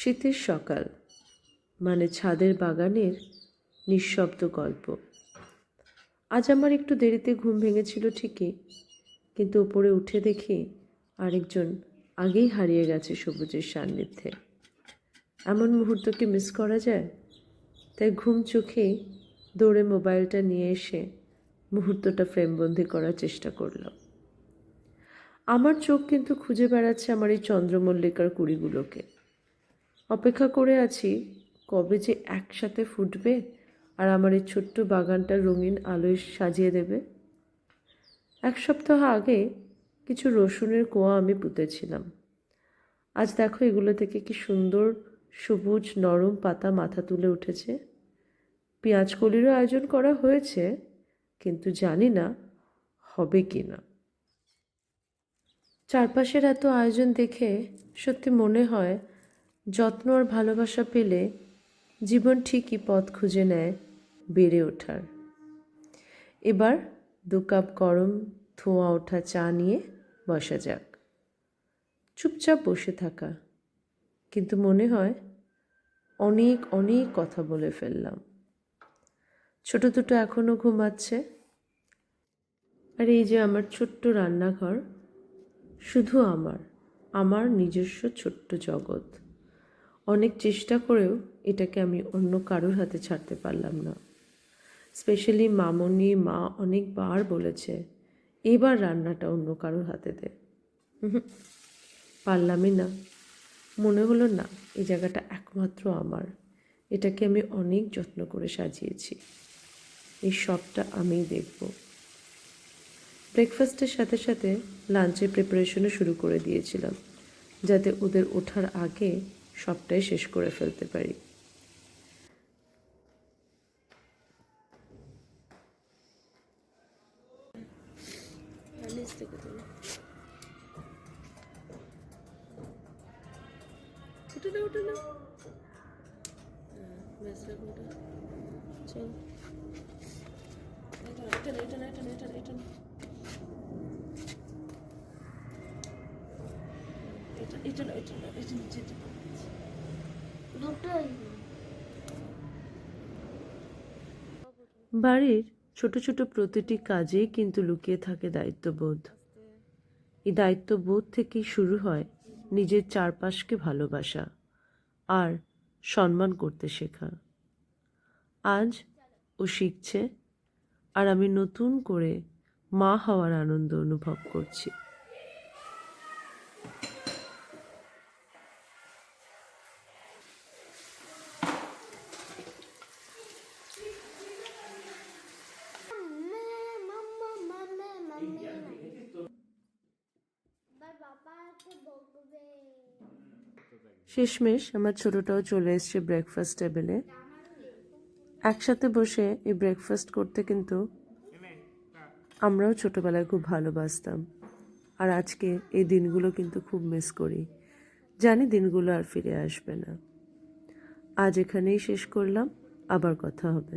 শীতের সকাল মানে ছাদের বাগানের নিঃশব্দ গল্প। আজ আমার একটু দেরিতে ঘুম ভেঙেছিল ঠিকই, কিন্তু ওপরে উঠে দেখি আরেকজন আগেই হারিয়ে গেছে সবুজের সান্নিধ্যে। এমন মুহূর্ত কি মিস করা যায়? তাই ঘুম চোখে দৌড়ে মোবাইলটা নিয়ে এসে মুহূর্তটা ফ্রেমবন্দি করার চেষ্টা করলাম। আমার চোখ কিন্তু খুঁজে বেড়াচ্ছে আমার এই চন্দ্রমল্লিকার কুড়িগুলোকে। অপেক্ষা করে আছি কবে যে একসাথে ফুটবে আর আমার এই ছোট্ট বাগানটা রঙিন আলোয় সাজিয়ে দেবে। এক সপ্তাহ আগে কিছু রসুনের কোয়া আমি পুঁতেছিলাম। আজ দেখো এগুলো থেকে কি সুন্দর সবুজ নরম পাতা মাথা তুলে উঠেছে। পেঁয়াজকলিরও আয়োজন করা হয়েছে, কিন্তু জানি না হবে কি না। চারপাশের এত আয়োজন দেখে সত্যি মনে হয় যত্ন আর ভালোবাসা পেলে জীবন ঠিকই পথ খুঁজে নেয় বেড়ে ওঠার। এবার 2 কাপ গরম ধোঁয়া ওঠা চা নিয়ে বসা যাক। চুপচাপ বসে থাকা, কিন্তু মনে হয় অনেক অনেক কথা বলে ফেললাম। ছোট দুটো এখনও ঘুমাচ্ছে, আর এই যে আমার ছোট্ট রান্নাঘর, শুধু আমার নিজস্ব ছোট্ট জগৎ। অনেক চেষ্টা করেও এটাকে আমি অন্য কারোর হাতে ছাড়তে পারলাম না। স্পেশালি মামনি মা অনেকবার বলেছে এবার রান্নাটা অন্য কারোর হাতে দে। পারলামই না। মনে হলো না, এই জায়গাটা একমাত্র আমার। এটাকে আমি অনেক যত্ন করে সাজিয়েছি। এই সবটা আমিই দেখব। ব্রেকফাস্টের সাথে সাথে লাঞ্চের প্রিপারেশনও শুরু করে দিয়েছিলাম, যাতে ওদের ওঠার আগে সবটাই শেষ করে ফেলতে পারি। বাড়ির ছোট ছোট প্রতিটি কাজেই কিন্তু লুকিয়ে থাকে দায়িত্ববোধ। এই দায়িত্ববোধ থেকেই শুরু হয় নিজের চারপাশকে ভালোবাসা আর সম্মান করতে শেখা। আজ ও শিখছে, আর আমি নতুন করে মা হওয়ার আনন্দ অনুভব করছি। শেষমেশ আমার ছোটটাও চলে এসছে ব্রেকফাস্ট টেবিলে। একসাথে বসে এই ব্রেকফাস্ট করতে কিন্তু আমরাও ছোটবেলায় খুব ভালোবাসতাম, আর আজকে এই দিনগুলো কিন্তু খুব মিস করি। জানি দিনগুলো আর ফিরে আসবে না। আজ এখানেই শেষ করলাম, আবার কথা হবে।